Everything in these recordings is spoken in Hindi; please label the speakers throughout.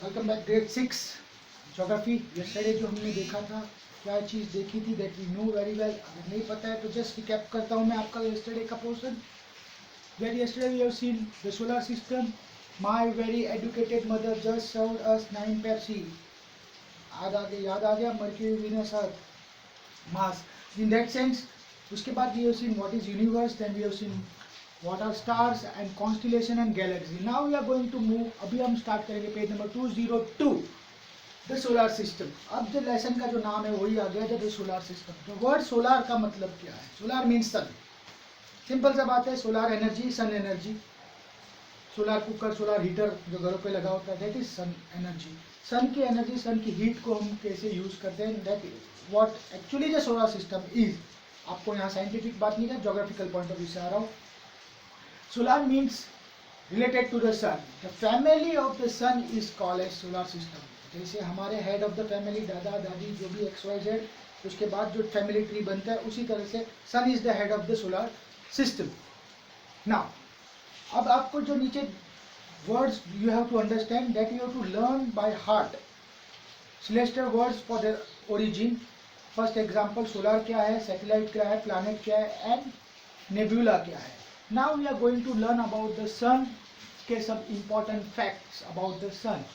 Speaker 1: Welcome back grade 6 geography. Yesterday जो हमने देखा था, क्या चीज़ देखी थी, that we know very well. अगर नहीं पता है तो जस्ट रिकैप करता हूँ मैं आपका यस्टरडे का portion. That yesterday we have seen the solar system. My very educated mother just served us 9 Pepsi. याद आ गया Mercury, Venus, Earth, Mars. In that sense उसके बाद we have seen what is universe, then we have seen what are stars and constellation and galaxy. Now we are going to move, अभी हम स्टार्ट करेंगे page number 202, the solar system. अब जो लेसन का जो नाम है वही आ गया, द सोलर सिस्टम। तो वर्ड सोलर का मतलब क्या है? सोलर मीन्स सन। सिंपल सा बात है, solar energy, sun energy. Solar cooker, solar heater जो घरों पे लगा होता है, that is sun energy. Sun की एनर्जी, सन की हीट को हम कैसे यूज करते हैं, that what actually the solar system is. आपको यहाँ साइंटिफिक बात नहीं है, जोग्राफिकल पॉइंट ऑफ व्यू से आ रहा हूँ। Solar means related to the sun. The family of the sun is called as solar system. जैसे हमारे head of the family, दादा दादी जो भी XYZ, उसके बाद जो family tree बनता है, उसी तरह से sun is the head of the solar system. Now, अब आपको जो नीचे words you have to understand that you have to learn by heart. Celestial words for their origin. First example, solar क्या है, satellite क्या है, planet क्या है, and nebula क्या है. Now we are going to learn about the sun. Okay, some important facts about the sun.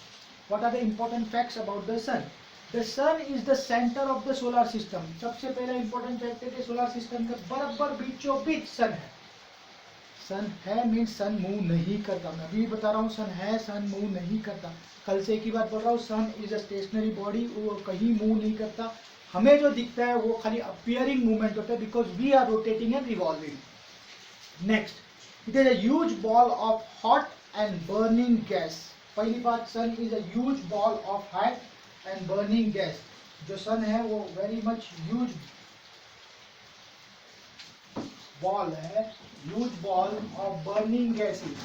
Speaker 1: What are the important facts about the sun? The sun is the center of the solar system. सबसे पहला important fact है कि solar system का बराबर बीचों बीच sun है। sun है means sun move नहीं करता। मैं अभी बता रहा हूँ sun है, sun move नहीं करता। कल से एक ही बात बोल रहा हूँ, sun is a stationary body, वो कहीं move नहीं करता। हमें जो दिखता है वो खाली appearing movement होता है, because we are rotating and revolving. Next, it is a huge ball of hot and burning gas. पहली बात, sun is a huge ball of hot and burning gas. जो sun है वो very much huge ball है, huge ball of burning gases.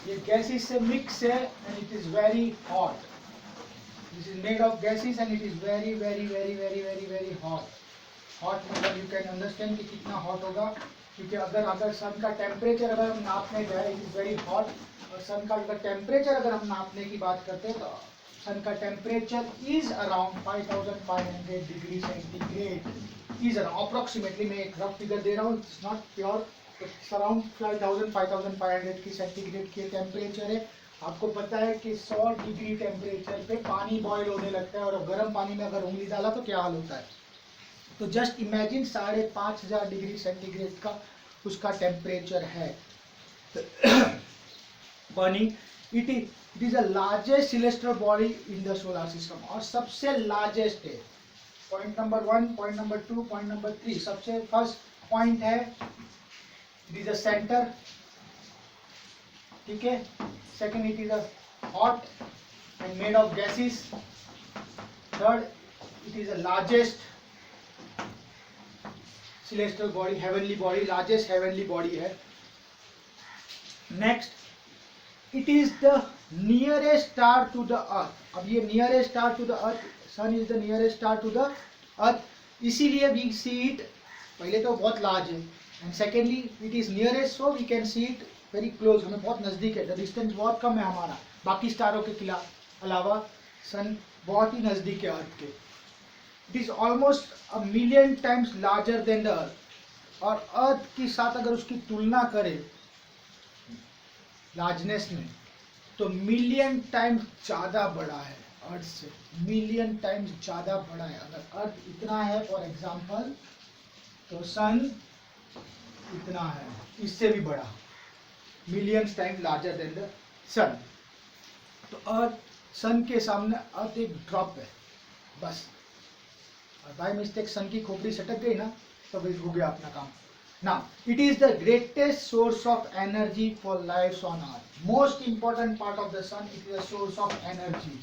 Speaker 1: ये gases से mix है and it is very hot. This is made of gases and it is very very very very very very hot. Hot मतलब you can understand कि कितना hot होगा, क्योंकि अगर सन का टेम्परेचर अगर हम नापने जाए, इट इज वेरी हॉट। और सन का अगर टेम्परेचर अगर हम नापने की बात करते हैं तो सन का temperature is around 5500 degree centigrade. Is around approximately, मैं एक रफ फिगर दे रहा हूँ, it's not pure, it's around 5500 की सेंटीग्रेड की टेम्परेचर है। आपको पता है कि 100 डिग्री टेम्परेचर पे पानी बॉयल होने लगता है, और गर्म पानी में अगर उंगली डाला तो क्या हाल होता है। तो जस्ट इमेजिन 5500 डिग्री सेंटीग्रेड का उसका टेम्परेचर है। Burning, it is the largest celestial body in the solar system, और सबसे लार्जेस्ट है। Point number 1, point number 2, point number 3। सबसे फर्स्ट पॉइंट है, इट इज अ सेंटर, ठीक है। Second, it is a hot and made of gases. Third, it is the largest celestial body, heavenly body, largest heavenly body है। next, it is the nearest star to the earth. अब ये nearest star to the earth, sun is the nearest star to the earth, इसीलिए we see it, पहले तो बहुत large है, and secondly it is nearest, so we can see it very close, हमें बहुत नजदीक है। the distance बहुत कम है हमारा, बाकी स्टारों के अलावा sun बहुत ही नजदीक है अर्थ के। It is almost a million times larger than the earth. और अर्थ के साथ अगर उसकी तुलना करें लार्जनेस में, तो मिलियन टाइम्स ज़्यादा बड़ा है अर्थ से, मिलियन टाइम्स ज़्यादा बड़ा है। अगर अर्थ इतना है फॉर एग्जांपल, तो सन इतना है, इससे भी बड़ा, millions times larger than the sun. तो अर्थ, सन के सामने अर्थ एक ड्रॉप है बस। बाय मिस्टेक सन की खोपड़ी सटक गई ना, तो हो गया अपना काम। Now, it is the greatest source of energy for life on earth. Most important part of the sun, it is a source of energy.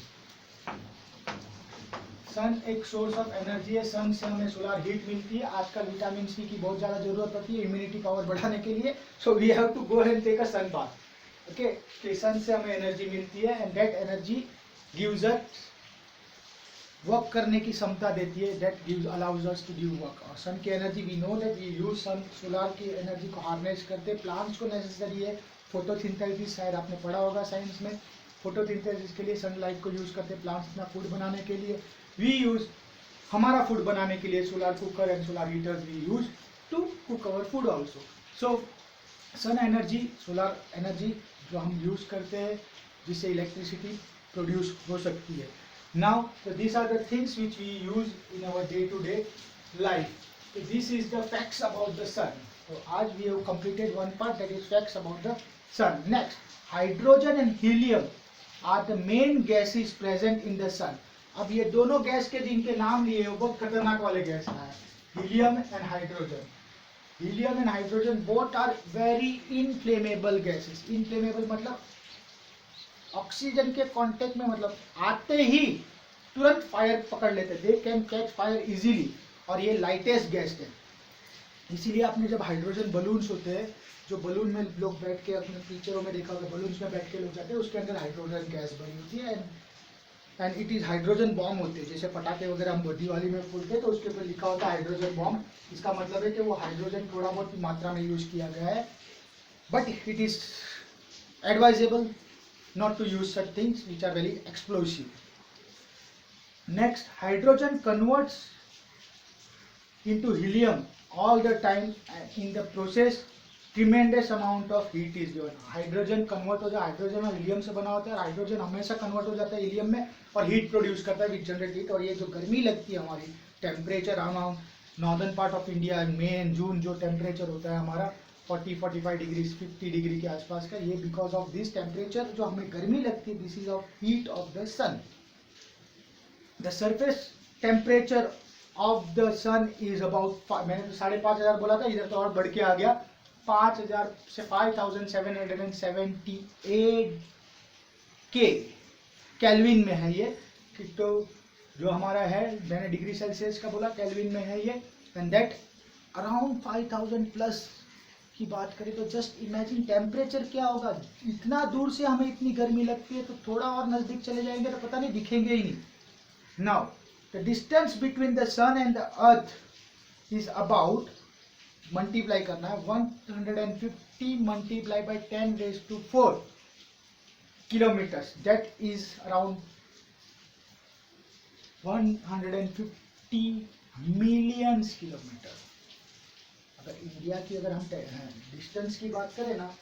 Speaker 1: Sun एक सोर्स ऑफ एनर्जी है। सन से हमें सोलर हीट मिलती है। आजकल विटामिन सी की बहुत ज़्यादा जरूरत होती है इम्यूनिटी पावर बढ़ाने के लिए, so we have to go and take a sun bath. Okay, कि सन से हमें एनर्जी मिलती है, and that energy gives us work करने की क्षमता देती है, that gives allows us to do work. और सन की energy, we know that we use sun, solar की एनर्जी को हार्नेस करते, प्लांट्स को नेसेसरी है फोटोसिंथेसिस, शायद आपने पढ़ा होगा साइंस में। फोटोसिंथेसिस के लिए सनलाइट को यूज करते हैं प्लांट्स अपना फूड बनाने के लिए। वी यूज हमारा फूड बनाने के लिए solar cooker and solar heaters we use to cook our food also. So sun energy, solar energy जो हम यूज करते हैं जिससे इलेक्ट्रिसिटी प्रोड्यूस हो सकती है। Now so these are the things which we use in our day to day life. So this is the facts about the sun. So आज we have completed one part, that is facts about the sun. Next, hydrogen and helium are the main gases present in the sun. अब ये दोनों गैस के जिनके नाम लिए वो बहुत खतरनाक वाले गैस हैं, helium and hydrogen. Helium and hydrogen both are very inflammable gases. Inflammable मतलब ऑक्सीजन के कांटेक्ट में, मतलब आते ही तुरंत फायर पकड़ लेते, they can catch fire easily, और ये लाइटेस्ट गैस है। इसीलिए आपने जब हाइड्रोजन बलून्स होते हैं, जो बलून में लोग बैठ के अपने पिक्चरों में देखा होगा, बलून्स में बैठ के लोग जाते हैं, उसके अंदर हाइड्रोजन गैस बनी होती है and it is hydrogen bomb होते हैं। जैसे पटाखे वगैरह हम दिवाली में फूलते हैं तो उसके ऊपर लिखा होता है हाइड्रोजन बॉम्ब। इसका मतलब है कि वो हाइड्रोजन थोड़ा बहुत मात्रा में यूज किया गया है, but it is advisable not to use such things which are very explosive. Next, hydrogen converts into helium all the time, and in the process tremendous amount of heat is given. Hydrogen convert हो जाता है, हाइड्रोजन और हीलियम से बना होता है, हाइड्रोजन हमेशा कन्वर्ट हो जाता है हीलियम में और हीट प्रोड्यूस करता है विच जनरेट हीट। और ये जो गर्मी लगती है हमारी, temperature around northern part of India, May and June जो टेम्परेचर होता है हमारा 40-45 डिग्री 50 डिग्री के आसपास का, ये बिकॉज ऑफ दिस टेम्परेचर जो हमें गर्मी लगती है, this is of heat of the sun. The surface temperature of the sun is about, मैंने तो 5,500 बोला था, इधर तो और बढ़ के आ गया 5,000 से 5,778 के केल्विन में है ये। तो जो हमारा है, मैंने डिग्री सेल्सियस का बोला, केल्विन में है ये, एंड दैट अराउंड 5,000 प्लस की बात करें तो जस्ट इमेजिन टेम्परेचर क्या होगा। इतना दूर से हमें इतनी गर्मी लगती है, तो थोड़ा और नजदीक चले जाएंगे तो पता नहीं दिखेंगे ही नहीं। Now the distance between the sun and the earth is about, multiply करना है, 150 multiply by 10⁴ kilometres, that is around 150 millions kilometre. India की अगर हम डिस्टेंस की बात करें ना,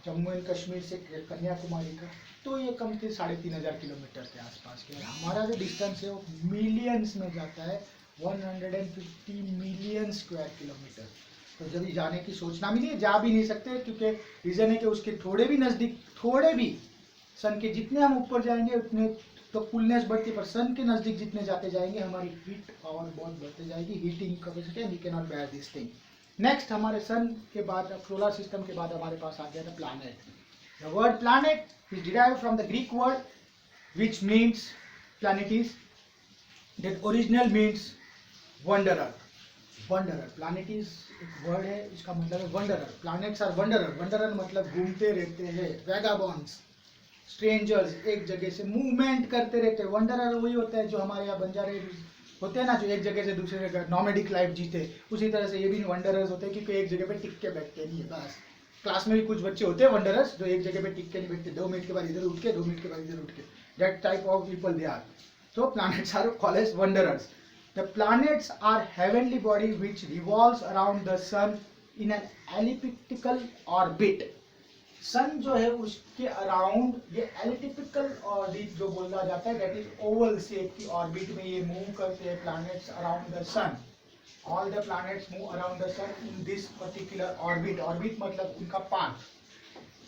Speaker 1: जम्मू एंड कश्मीर से कन्याकुमारी का, तो ये कम से 3,500 किलोमीटर के आसपास के। हमारा जो डिस्टेंस है वो मिलियंस में जाता है, 150 मिलियन स्क्वायर किलोमीटर। तो जब जाने की सोचना भी नहीं, जा भी नहीं सकते, क्योंकि रीजन है कि उसके थोड़े भी नज़दीक, थोड़े भी सन के जितने हम ऊपर जाएंगे उतने तो कूलनेस बढ़ती, पर सन के नज़दीक जितने जाते जाएंगे हमारी हीट पावर बहुत बढ़ती जाएगी, heating capacity, we can not bear this thing. Next, हमारे सन के बाद, सोलर सिस्टम के बाद हमारे पास आ गया था planet. The word planet is derived from the Greek word which means planetes, that original means wanderer. Wanderer, planetes एक वर्ड है, इसका मतलब है wanderer. Planets are wanderer, wanderer मतलब घूमते रहते हैं, वैगाबॉन्ड्स, स्ट्रेंजर्स, एक जगह से मूवमेंट करते रहते हैं। वंडरर वही होता है जो हमारे यहाँ बंजारे होते हैं ना, जो एक जगह से दूसरी जगह नॉमेडिक लाइफ जीते, उसी तरह से ये भी वंडरर्स होते हैं, क्योंकि एक जगह पे टिक के बैठते नहीं है बस। क्लास में भी कुछ बच्चे होते हैं वंडरर्स जो एक जगह पे टिक के नहीं बैठते, 2 मिनट के बाद इधर उठ के, 2 मिनट के बाद इधर उठ के, that type of people they are. So planets are called as wanderers. The planets are heavenly body which revolves around the sun in an elliptical orbit. सन जो है उसके अराउंड ये एलिप्टिकल ऑर्बिट जो बोला जाता है, दैट इज ओवल शेप की ऑर्बिट में ये मूव करते हैं planets around the sun. All the planets move around the sun in this particular orbit. Orbit मतलब उनका पाथ,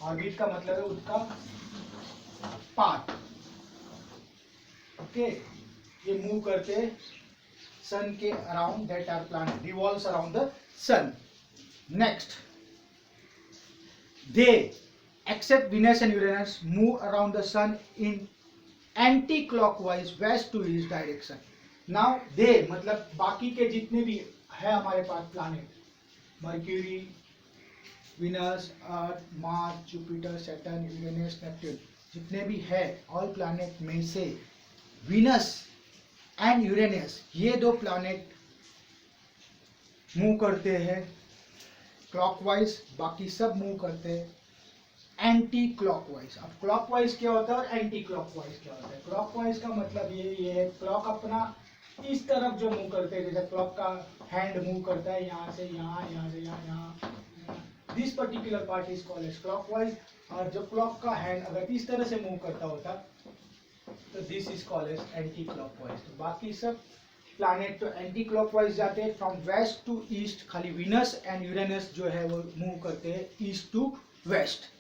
Speaker 1: ऑर्बिट का मतलब है उनका पाथ। ओके, ये मूव करते सन के around, that are planet revolves around the sun. Next, they except Venus and Uranus move around the sun in anti-clockwise west to east direction. Now they मतलब बाकी के जितने भी है हमारे पास planet, Mercury, Venus, Earth, Mars, Jupiter, Saturn, Uranus, Neptune, जितने भी है ऑल प्लैनेट में से विनस एंड यूरेनस ये 2 प्लैनेट मूव करते हैं क्लॉकवाइज, बाकी सब मूव करते हैं एंटी क्लॉकवाइज। अब क्लॉकवाइज क्या होता है और एंटी क्लॉकवाइज क्या होता है? क्लॉकवाइज का मतलब ये है क्लॉक अपना इस तरफ जो मूव करते हैं, जैसे क्लॉक का हैंड मूव करता है यहाँ से यहाँ, यहाँ से यहाँ, यहाँ, this particular part is called as clockwise. और जो क्लॉक का हैंड अगर इस तरह से मूव करता होता तो this is called as anti clockwise. तो बाकी सब प्लैनेट तो एंटी क्लॉकवाइज जाते हैं फ्रॉम वेस्ट टू ईस्ट, खाली वीनस एंड यूरेनस जो है वो मूव करते हैं east to west.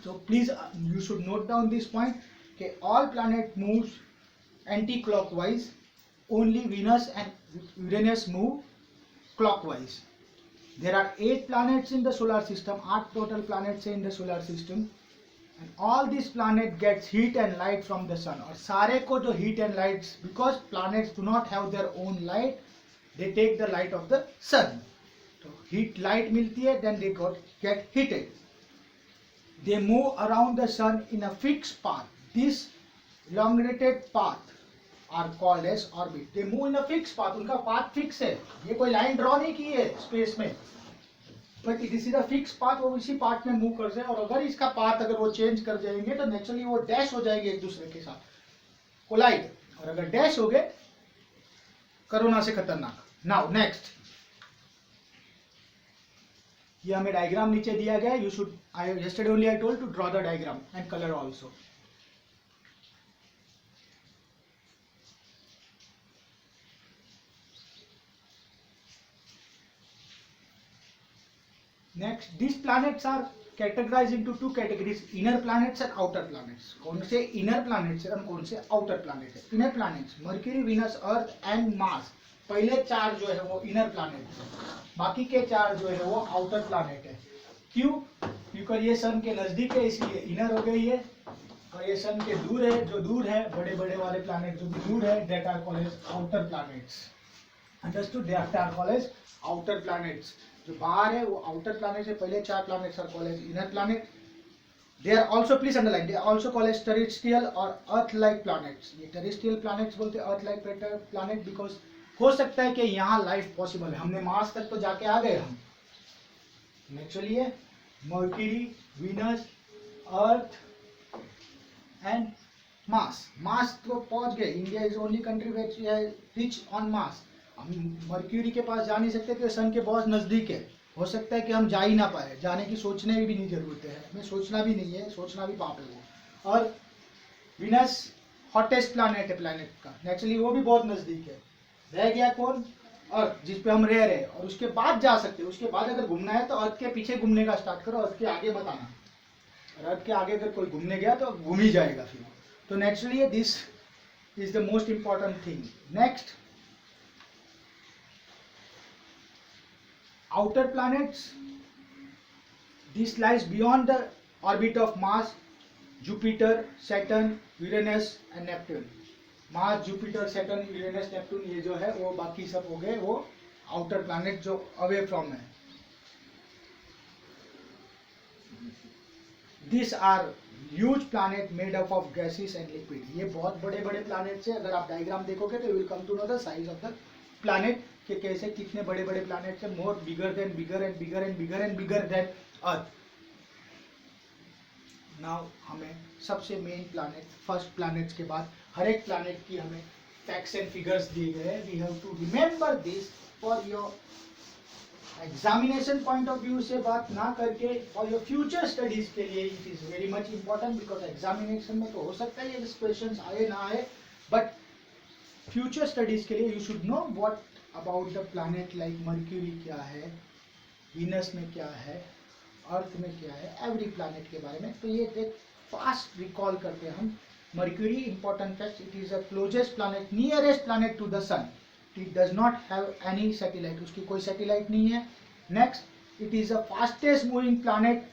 Speaker 1: So please you should note down this point कि all planet moves anti-clockwise, only Venus and Uranus move clockwise. There are 8 planets in the solar system, 8 total planets in the solar system, and all these planets gets heat and light from the sun. और सारे को जो heat and lights, because planets do not have their own light, they take the light of the sun. तो heat light मिलती है, then they get heated. They move around the sun in a fixed path. This elongated path are called as orbit. They move in a fixed path. उनका path fix है, ये कोई लाइन ड्रॉ नहीं की है स्पेस में, but it is a fix path, वो इसी पाथ में मूव कर रहे हैं। और अगर इसका पाथ अगर वो चेंज कर जाएंगे तो नेचुरली वो डैश हो जाएंगे एक दूसरे के साथ, कोलाइड। और अगर डैश हो गए कोरोना से खतरनाक। नाउ नेक्स्ट, ये हमें डायग्राम नीचे दिया गया है। You should, I yesterday only I told to draw the diagram and colour also. Next, these planets are categorized into 2 categories, inner planets and outer planets. कौन से inner planets है और कौन से outer planet है? inner planets mercury, Venus, earth and Mars. पहले 4 जो है वो inner planet है, बाकी के 4 जो है वो outer planet है। क्यों? क्योंकि ये सन के नजदीक है इसलिए इनर हो गई है, और ये सन के दूर है, जो दूर है बड़े बड़े वाले प्लैनेट जो दूर है, that are called as outer planets. Understood? They are called as outer planets. जो बाहर है वो आउटर प्लैनेट है। पहले 4 planets are called as inner planet. They are also, please underline, they are also called as terrestrial और अर्थ लाइक प्लैनेट्स। ये टेरेस्ट्रियल प्लैनेट्स बोलते हैं अर्थ लाइक प्लैनेट बिकॉज हो सकता है कि यहाँ लाइफ पॉसिबल है। हमने मार्स तक तो जाके आ गए हम, नेचुरली है mercury, Venus, earth and Mars. Mars तो पहुंच गए। India is only country which has reach on Mars. हम मर्क्यूरी के पास जा नहीं सकते क्योंकि सन के बहुत नजदीक है। हो सकता है कि हम जा ही ना पाए, जाने की सोचने की भी नहीं जरूरत है, हमें सोचना भी नहीं है, सोचना भी पाप है वो। और वीनस हॉटेस्ट प्लैनेट है प्लैनेट का, नेचुरली वो भी बहुत नजदीक है। रह गया कौन? अर्थ, जिस पे हम रह रहे हैं। और उसके बाद जा सकते हैं, उसके बाद अगर घूमना है तो अर्थ के पीछे घूमने का स्टार्ट करो, अर्थ के आगे मत आना। और अर्थ के आगे अगर कोई घूमने गया तो घूम ही जाएगा फिर। तो naturally this is the most important thing. Next, outer planets, this lies beyond the orbit of Mars, Jupiter, Saturn, Uranus and Neptune. Mars, Jupiter, Saturn, Uranus, Neptune, ये जो है वो बाकी सब हो गए वो outer planet जो away from है। These are huge planet made up of gases and liquid. ये बहुत बड़े बड़े planets है। अगर आप डायग्राम देखोगे तो you will come to know the size of the planet, कि कैसे कितने बड़े बड़े प्लैनेट्स है, more bigger than bigger and bigger and bigger and bigger than earth. Now हमें सबसे मेन प्लैनेट, फर्स्ट प्लैनेट्स के बाद हर एक प्लैनेट की हमें फैक्ट्स एंड फिगर्स दिए गए हैं। We have to remember this for your examination point of view से बात ना करके फॉर योर फ्यूचर स्टडीज के लिए it is very much important, because examination में तो हो सकता है ये क्वेश्चन आए ना आए, बट फ्यूचर स्टडीज के लिए you should know what about the planet like mercury क्या है, वीनस में क्या है, अर्थ में क्या है, एवरी प्लैनेट के बारे में। तो ये एक फास्ट रिकॉल करते हैं हम। Mercury, important fact, it is the closest planet, nearest planet to the sun. It does not have any satellite, उसकी कोई सैटेलाइट नहीं है। Next, it is the fastest moving planet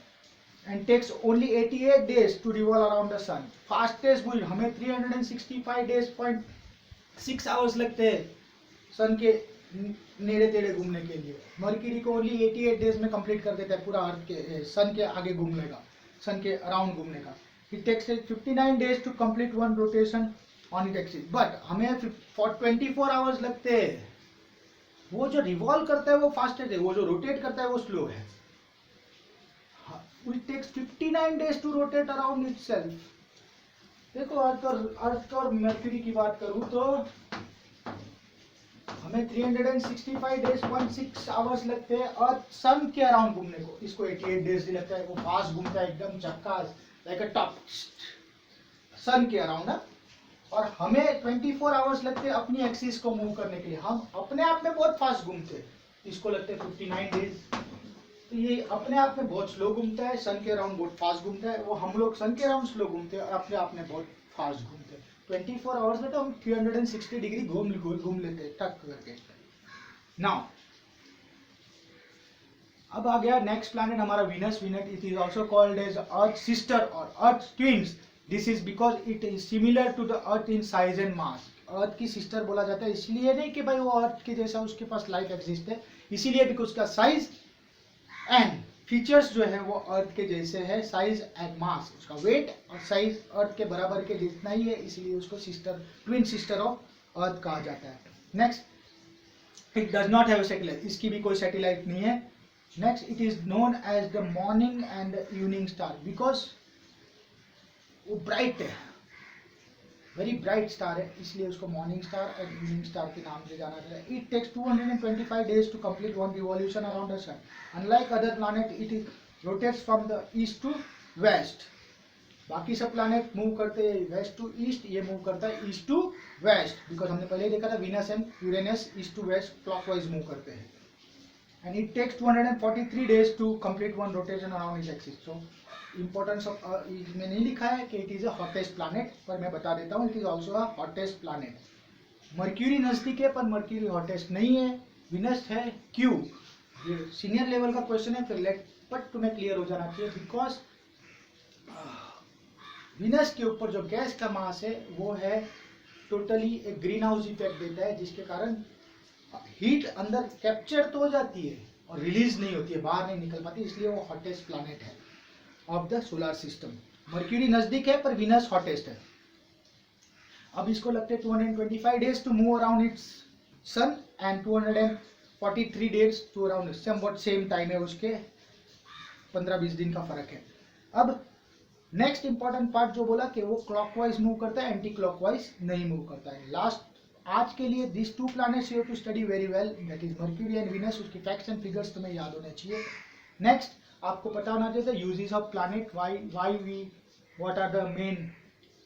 Speaker 1: and takes only 88 days to revolve around the sun. Fastest moving, हमें 365 डेज 0.6 आवर्स लगते हैं सन के नेड़े तेड़े घूमने के लिए। मर्क्यूरी को ओनली 88 डेज में कंप्लीट कर देता है पूरा अर्थ के सन के आगे घूमने का, सन के अराउंड घूमने का। It takes 59 days to complete one rotation on it axis, but हमें 24 आवर्स लगते हैं। वो जो रिवॉल्व करता है वो फास्टेस्ट है, वो जो रोटेट करता है वो स्लो है। It takes 59 days to rotate around itself. देखो अर्थ और मर्क्यूरी की बात करूं तो हमें 365 डेज 0.6 आवर्स लगते हैं अर्थ सन के अराउंड घूमने को. इसको 88 डेज लगता है. वो फास्ट घूमता है एकदम झक्कास, लाइक अ टॉप सन के अराउंड. और हमें 24 आवर्स लगते हैं अपनी एक्सिस को मूव करने के लिए. हम अपने आप में बहुत फास्ट घूमते हैं. इसको लगते हैं 59 डेज. तो ये अपने आप में बहुत स्लो घूमता है, सन के अराउंड बहुत फास्ट घूमता है. वो हम लोग सन के अराउंड स्लो घूमते हैं और अपने आप में बहुत फास्ट घूमते हैं. 24 आवर्स में तो हम 360 डिग्री घूम लेते हैं टक करके. नाउ अब आ गया नेक्स्ट प्लैनेट हमारा Venus. Venus it is also called as earth sister or earth twins. This is because it is similar to the earth in size and mass. Earth की सिस्टर बोला जाता है इसलिए नहीं कि भाई वो अर्थ के जैसा उसके पास लाइफ एग्जिस्ट है, इसीलिए बिकॉज उसका साइज एंड फीचर्स जो है वो अर्थ के जैसे है. साइज एंड मास, उसका वेट और साइज अर्थ के बराबर के जितना ही है, इसीलिए उसको sister, twin sister of Earth कहा जाता है. Next, it does not have satellite. इसकी भी कोई सैटेलाइट नहीं है. Next, it is known as the morning and evening star because वो ब्राइट है, वेरी ब्राइट स्टार है, इसलिए उसको morning star and evening star के नाम से जाना जाता है. It takes 225 days to complete one revolution around the sun. Unlike other planet it is rotates from the east to west. बाकी सब प्लैनेट मूव करते हैं वेस्ट टू ईस्ट, ये मूव करता है ईस्ट टू वेस्ट. बिकॉज हमने पहले ही देखा था Venus and Uranus east to west clockwise move करते हैं. And it takes 243 days to complete one rotation around its axis. So importance of, इसमें नहीं लिखा है कि it is a hottest planet, पर मैं बता देता हूँ it is also a hottest planet. Mercury नजदीक है पर मर्क्यूरी हॉटेस्ट नहीं है. विनस है. क्यों? ये सीनियर लेवल का क्वेश्चन है, फिर लेट बट तुम्हें क्लियर हो जाना चाहिए. बिकॉज विनस के ऊपर जो गैस का मास है वो है टोटली एक ग्रीन हाउस इफेक्ट देता है, जिसके कारण हीट अंदर कैप्चर तो हो जाती है और रिलीज नहीं होती है, बाहर नहीं निकल पाती, इसलिए वो हॉटेस्ट प्लैनेट है of the solar system. Mercury नजदीक है पर विनस हॉटेस्ट है. अब इसको लगते हैं 225 days to move around its sun and 243 days to around somewhat same time है, उसके 15-20 दिन का फर्क है. अब नेक्स्ट इंपॉर्टेंट पार्ट जो बोला कि वो क्लॉकवाइज मूव करता है, एंटी क्लॉकवाइज नहीं मूव करता है. लास्ट आज के लिए this two planets you have to study very well, that is Mercury and Venus. उसकी फैक्ट्स एंड फिगर्स तुम्हें याद होने चाहिए. नेक्स्ट आपको पता होना चाहिए the uses of planet, why we, what are the main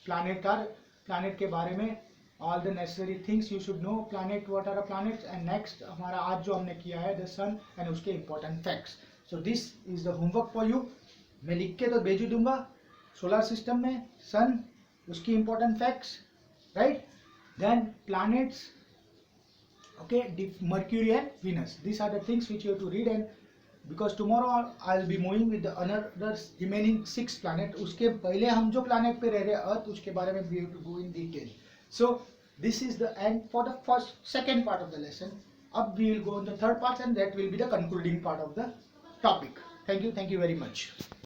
Speaker 1: planet के बारे में, all the necessary things you should know. Planet, what are the planets. And next हमारा आज जो हमने किया है द सन एंड उसके important facts. So this is the homework for you. मैं लिख के तो भेज दूंगा. सोलर सिस्टम में सन, उसकी important facts, right, then planets, okay, Mercury and Venus. These are the things which you have to read. And because tomorrow I'll be moving with the another remaining 6 planet. उसके पहले हम जो planet पे रह रहे हैं अर्थ, उसके बारे में we have to go in detail. So this is the end for the second part of the lesson. अब we will go on the third part and that will be the concluding part of the topic. Thank you very much.